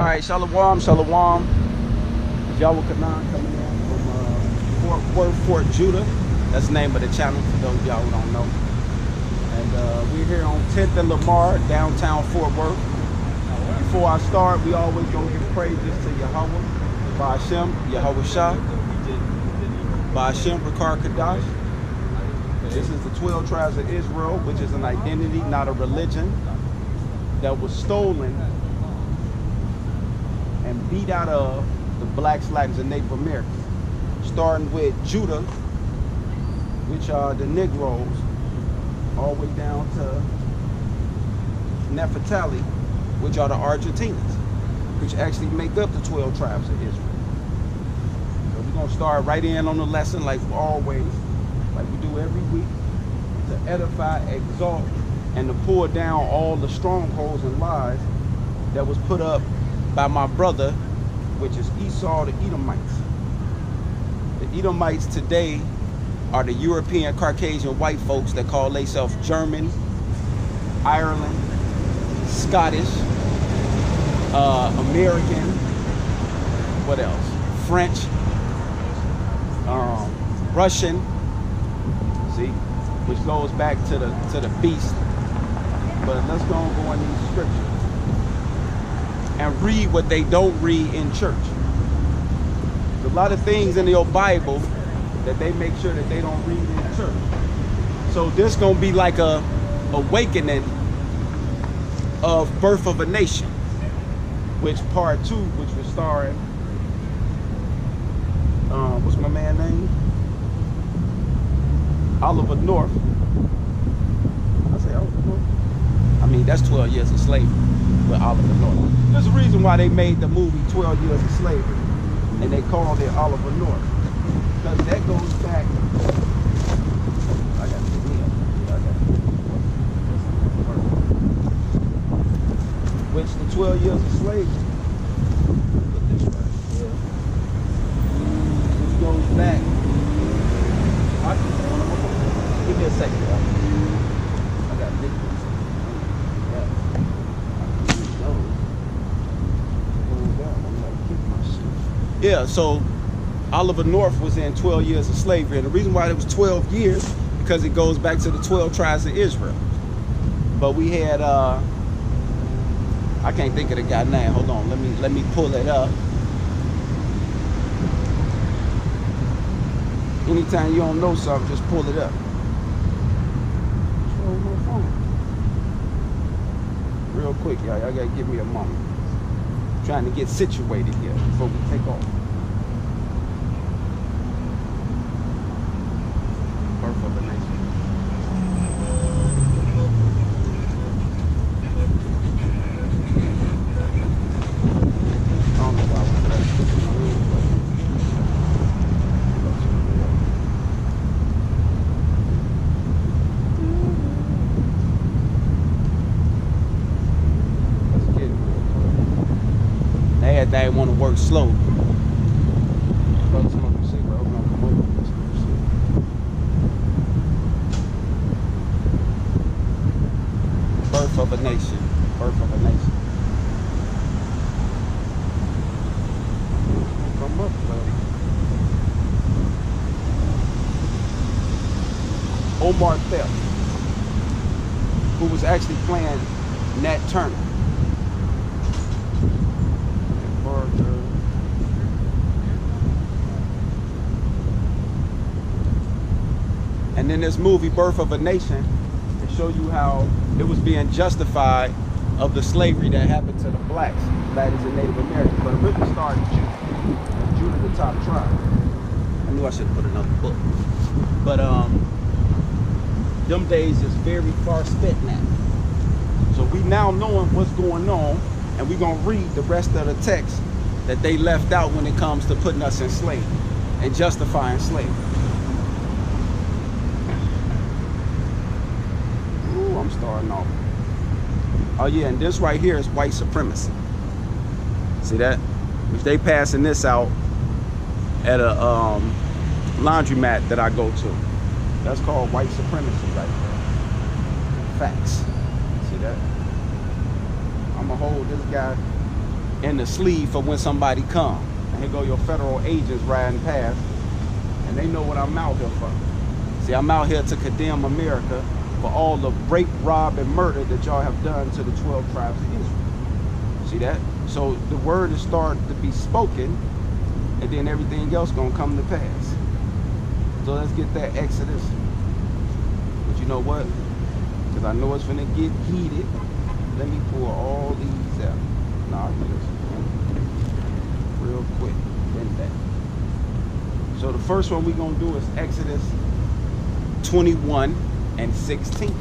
right, Shalom, Shalom. Yahweh Kanan coming in from Fort Worth, Fort Judah. That's the name of the channel for those of y'all who don't know. And we're here on 10th and Lamar, downtown Fort Worth. Before I start, we always gonna give praises to Yahweh, Ba'ashem, Yahweh Shah, Ba'ashem, Rikar Kadash. This is the 12 tribes of Israel, which is an identity, not a religion, that was stolen and beat out of the blacks, Latins, and Native Americans. Starting with Judah, which are the Negroes, all the way down to Nefertali, which are the Argentinians, which actually make up the 12 tribes of Israel. So we're gonna start right in on the lesson like always, like we do every week, to edify, exalt, and to pull down all the strongholds and lies that was put up by my brother, which is Esau, the Edomites. The Edomites today are the European Caucasian white folks that call themselves German, Ireland, Scottish, American, what else? French, Russian, see, which goes back to the beast. But let's go in these scriptures and read what they don't read in church. There's a lot of things in your Bible that they make sure that they don't read in church. So this gonna be like a awakening of Birth of a Nation, which part 2, which was starring what's my man name? Oliver North. I say Oliver North. I mean, that's 12 Years of Slavery with Oliver North. There's a reason why they made the movie 12 Years of Slavery, and they called it Oliver North, because that goes back. I got to get me up. Which the 12 Years of Slavery. Put this right here. This goes back. Give me a second, y'all. I got to make this. Yeah, so Oliver North was in 12 Years of Slavery, and the reason why it was 12 years because it goes back to the 12 tribes of Israel. But we had I can't think of the guy's name. Hold on, let me pull it up. Anytime you don't know something, just pull it up. Real quick, y'all gotta give me a moment. I'm trying to get situated here before we take off. Birth of a Nation. I don't know why we're they want to work slow. Birth of a Nation. Birth of a Nation. Come up, buddy. Omar Theft, who was actually playing Nat Turner. And in this movie, Birth of a Nation, they show you how it was being justified of the slavery that happened to the blacks, Latins, and Native Americans. But it really started Judah. Judah, the top tribe. I knew I should have put another book. But them days is very far spent now. So we now knowing what's going on, and we're gonna read the rest of the text that they left out when it comes to putting us in slavery and justifying slavery. Ooh, I'm starting off. Oh yeah, and this right here is white supremacy. See that? If they passing this out at a laundromat that I go to, that's called white supremacy right there. Facts. See that? I'm gonna hold this guy in the sleeve for when somebody come. And here go your federal agents riding past, and they know what I'm out here for. See, I'm out here to condemn America for all the rape, rob, and murder that y'all have done to the 12 tribes of Israel. See that? So the word is starting to be spoken, and then everything else gonna come to pass. So let's get that Exodus. But you know what? Because I know it's gonna get heated. Let me pull all these out. Nah, I'll do this real quick. Then that. So the first one we're gonna do is Exodus 21 and 16.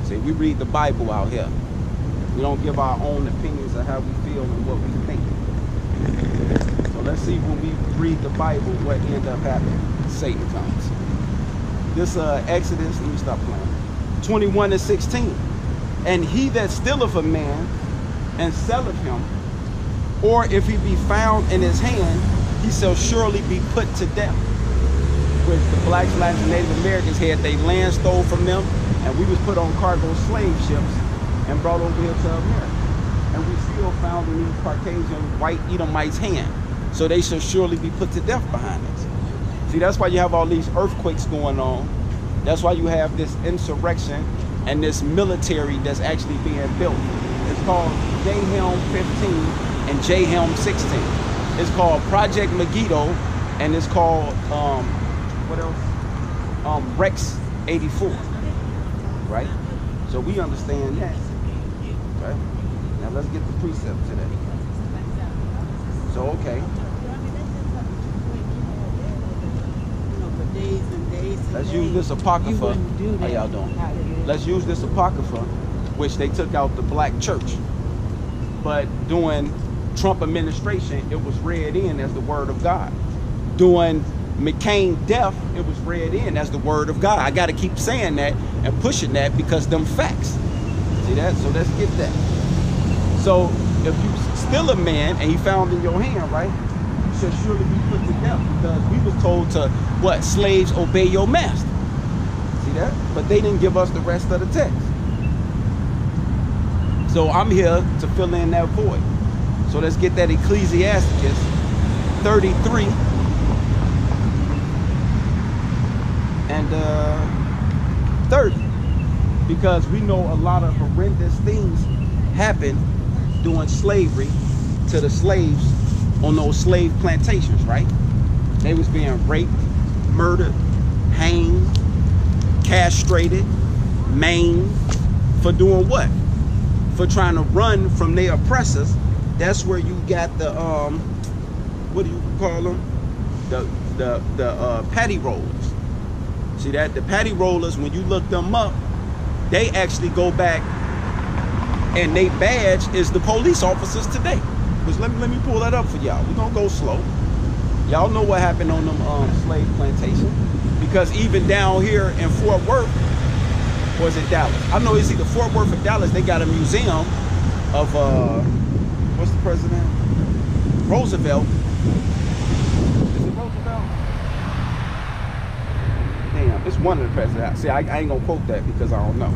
See, we read the Bible out here. We don't give our own opinions of how we feel and what we think. So let's see when we read the Bible what end up happening. Satan comes. This Exodus, let me stop playing. 21 and 16. And he that stealeth a man and selleth him, or if he be found in his hand, he shall surely be put to death. Which the blacks, Latins, and Native Americans had their land stole from them, and we was put on cargo slave ships and brought over here to America. And we still found in these Caucasian white Edomites' hand. So they shall surely be put to death behind us. See, that's why you have all these earthquakes going on. That's why you have this insurrection and this military that's actually being built. It's called JHELM 15 and JHELM 16. It's called Project Megiddo, and it's called, what else? Rex 84, right? So we understand that, right? Now let's get the precept to that. So, okay. Let's use this Apocrypha. How y'all doing? Let's use this Apocrypha, which they took out the black church. But during Trump administration, it was read in as the word of God. During McCain death, it was read in as the word of God. I got to keep saying that and pushing that because them facts. See that? So let's get that. So if you steal a man and he found in your hand, right, you should surely be put to death, because we was told to, what, slaves, obey your master. See that? But they didn't give us the rest of the text. So I'm here to fill in that void. So let's get that Ecclesiasticus 33 and 30, because we know a lot of horrendous things happened during slavery to the slaves on those slave plantations, right? They was being raped, murdered, hanged, castrated, maimed, for doing what? For trying to run from their oppressors. That's where you got the what do you call them? The patty rollers. See that? The patty rollers, when you look them up, they actually go back, and they badge is the police officers today. Because let me pull that up for y'all. We're gonna go slow. Y'all know what happened on them slave plantation. Because even down here in Fort Worth, or is it Dallas? I know it's either Fort Worth or Dallas. They got a museum of what's the president? Roosevelt. Is it Roosevelt? Damn, it's one of the presidents. See, I ain't gonna quote that because I don't know.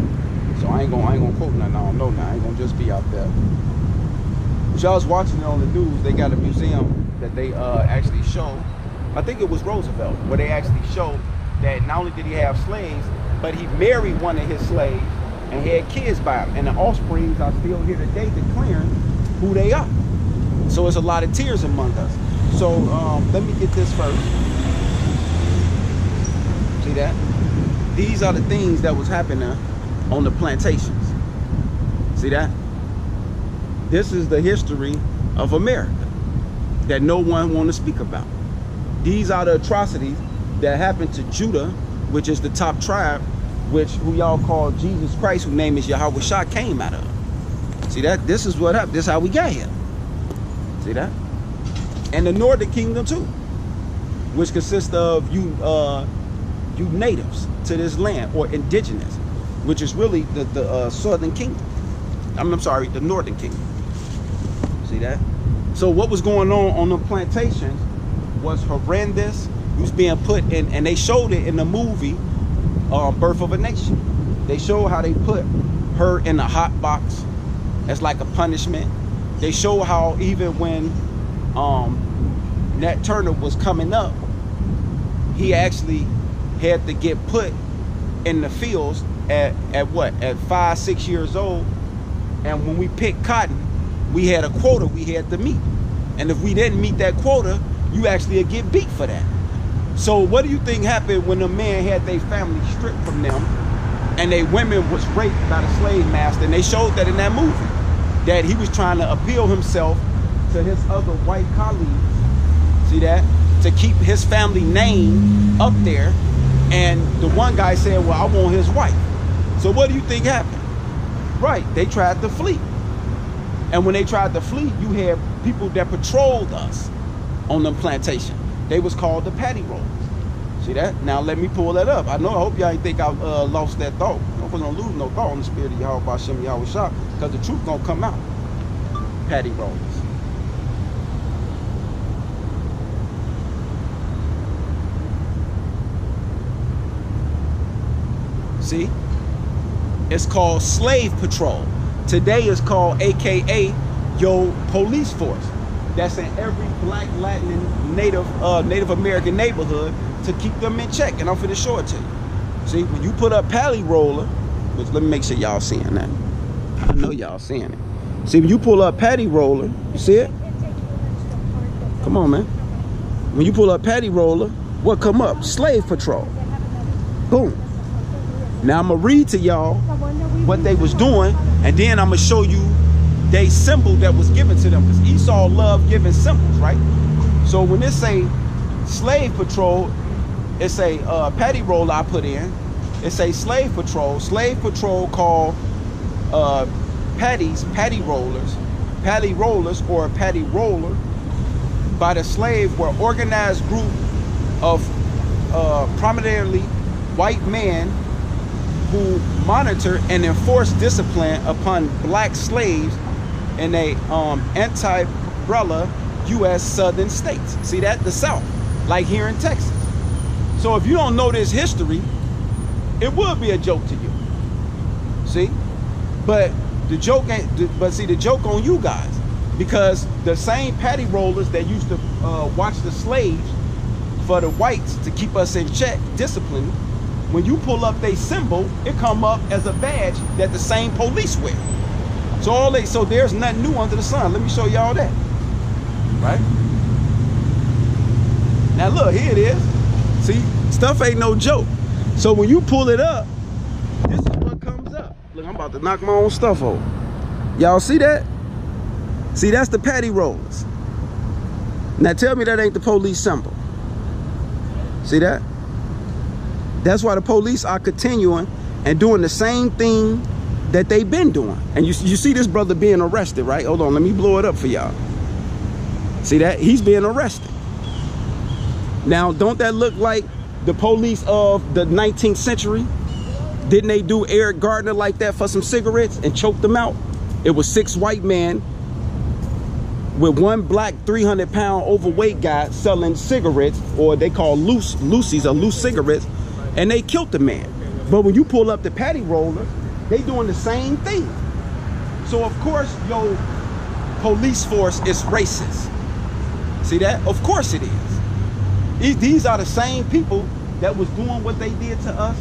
So I ain't gonna quote nothing I don't know now. I ain't gonna just be out there. But y'all was watching it on the news. They got a museum that they actually show. I think it was Roosevelt, where they actually show that not only did he have slaves, but he married one of his slaves and had kids by him. And the offsprings are still here today declaring who they are. So it's a lot of tears among us. So let me get this first. See that? These are the things that was happening on the plantations. See that? This is the history of America that no one want to speak about. These are the atrocities that happened to Judah, which is the top tribe, who y'all call Jesus Christ, whose name is Yahweh Shah, came out of. See that? This is what happened. This is how we got here. See that? And the Northern Kingdom too, which consists of you natives to this land, or indigenous, which is really the Southern Kingdom. I'm sorry, the Northern Kingdom. See that? So what was going on the plantations was horrendous. It was being put in, and they showed it in the movie Birth of a Nation. They showed how they put her in a hot box, as like a punishment. They show how even when Nat Turner was coming up, he actually had to get put in the fields at 5, 6 years old. And when we picked cotton, we had a quota we had to meet. And if we didn't meet that quota, you actually would get beat for that. So what do you think happened when the man had their family stripped from them and their women was raped by the slave master? And they showed that in that movie, that he was trying to appeal himself to his other white colleagues, see that, to keep his family name up there. And the one guy said, well, I want his wife. So what do you think happened? Right, they tried to flee. And when they tried to flee, you had people that patrolled us on the plantation. They was called the patty rollers. See that? Now let me pull that up. I hope y'all ain't think I lost that thought. I'm gonna lose no thought on the spirit of Yahweh Hashem Yahweh Shah, because the truth gonna come out. Patty rollers. See? It's called slave patrol. Today it's called AKA your police force. That's in every black, Latin, and Native American neighborhood to keep them in check. And I'm finna show it to you. See, when you put up Pally Roller, which let me make sure y'all seeing that. I know y'all seeing it. See, when you pull up Patty Roller, you see it? Come on, man. When you pull up Patty Roller, what come up? Slave patrol. Boom. Now I'm gonna read to y'all what they was doing, and then I'm gonna show you they symbol that was given to them, because Esau loved giving symbols, right? So when it say slave patrol, it's a patty roller I put in. It's a slave patrol. Slave patrol called patty rollers or patty roller by the slave were organized group of prominently white men who monitor and enforce discipline upon black slaves in a anti-umbrella U.S. southern states. See that? The South, like here in Texas. So if you don't know this history, it would be a joke to you. See? But the joke ain't, but see, the joke on you guys, because the same patty rollers that used to watch the slaves for the whites to keep us in check, discipline, when you pull up their symbol, it come up as a badge that the same police wear. So there's nothing new under the sun. Let me show y'all that. Right? Now look, here it is. See, stuff ain't no joke. So when you pull it up, this is what comes up. Look, I'm about to knock my own stuff over. Y'all see that? See, that's the patty rollers. Now tell me that ain't the police symbol. See that? That's why the police are continuing and doing the same thing that they've been doing. And you see this brother being arrested, right? Hold on, let me blow it up for y'all. See that? He's being arrested. Now, don't that look like the police of the 19th century? Didn't they do Eric Gardner like that for some cigarettes and choked them out? It was 6 white men with 1 black 300-pound overweight guy selling cigarettes, or they call loosies or loose cigarettes, and they killed the man. But when you pull up the patty roller, they doing the same thing. So of course your police force is racist. See that? Of course it is. These are the same people that was doing what they did to us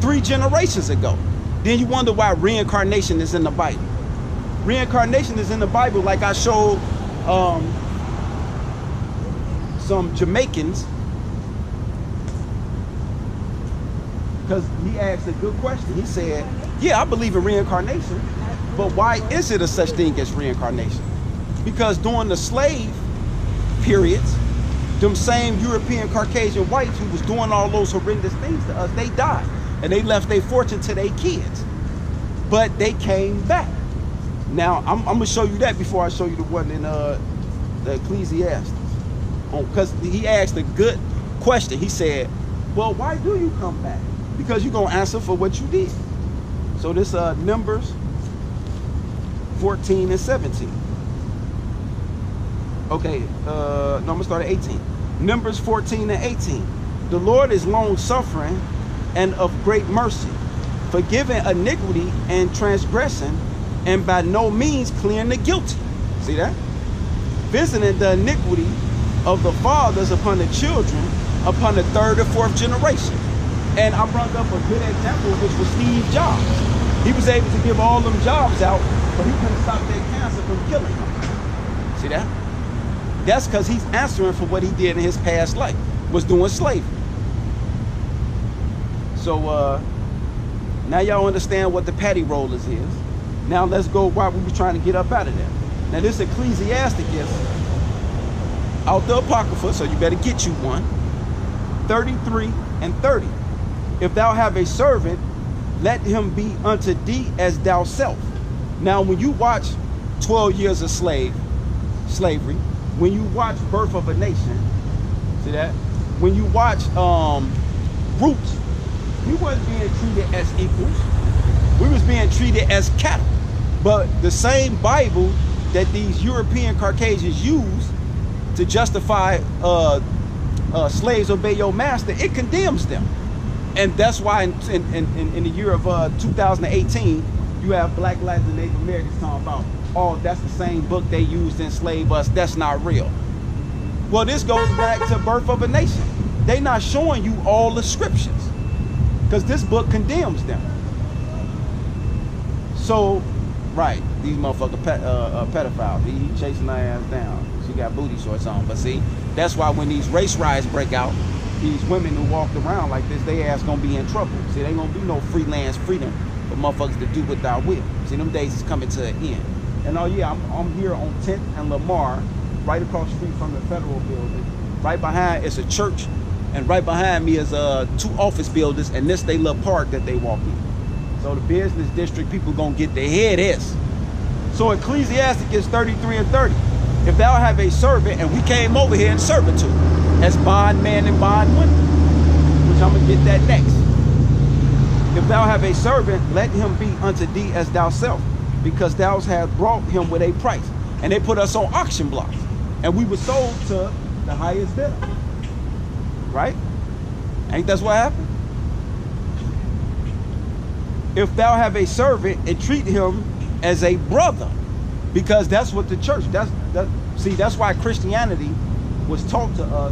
3 generations ago. Then you wonder why reincarnation is in the Bible. Reincarnation is in the Bible, like I showed some Jamaicans, because he asked a good question. He said, yeah, I believe in reincarnation, but why is it a such thing as reincarnation? Because during the slave periods, them same European Caucasian whites who was doing all those horrendous things to us, they died. And they left their fortune to their kids. But they came back. Now, I'm going to show you that before I show you the one in the Ecclesiastes. Because he asked a good question. He said, well, why do you come back? Because you're going to answer for what you did. So this Numbers 14 and 17. Okay, no, I'm going to start at 18. Numbers 14 and 18. The Lord is long-suffering and of great mercy, forgiving iniquity and transgression, and by no means clearing the guilty. See that? Visiting the iniquity of the fathers upon the children, upon the third or fourth generation. And I brought up a good example, which was Steve Jobs. He was able to give all them jobs out, but he couldn't stop that cancer from killing him. See that? That's because he's answering for what he did in his past life, was doing slavery. So now y'all understand what the patty rollers is. Now let's go why we were trying to get up out of there. Now this Ecclesiasticus out the Apocrypha, so you better get you one. 33 and 30. If thou have a servant, let him be unto thee as thou self. Now when you watch 12 years of slavery, when you watch Birth of a Nation, see that? When you watch Roots, we wasn't being treated as equals. We was being treated as cattle. But the same Bible that these European Caucasians use to justify slaves obey your master, it condemns them. And that's why in the year of 2018, you have Black, Latin, and Native Americans talking about, oh, that's the same book they used to enslave us. That's not real. Well, this goes back to Birth of a Nation. They not showing you all the scriptures because this book condemns them. So, right, these motherfucking pedophiles, he chasing their ass down. She got booty shorts on. But see, that's why when these race riots break out, these women who walked around like this, they ass gonna be in trouble. See, they ain't gonna be no freelance freedom for motherfuckers to do what thou will. See, them days is coming to an end. And oh yeah, I'm here on 10th and Lamar, right across the street from the federal building. Right behind it's a church, and right behind me is 2 office buildings, and this they little park that they walk in. So the business district people gonna get their head is. So Ecclesiasticus 33 and 30. If thou have a servant, and we came over here in servitude as bondman and bondwoman, which I'm gonna get that next. If thou have a servant, let him be unto thee as thou self, because thou hast brought him with a price. And they put us on auction blocks, and we were sold to the highest bidder. Right? Ain't that's what happened? If thou have a servant, and treat him as a brother, because that's what the church, that's why Christianity was taught to us.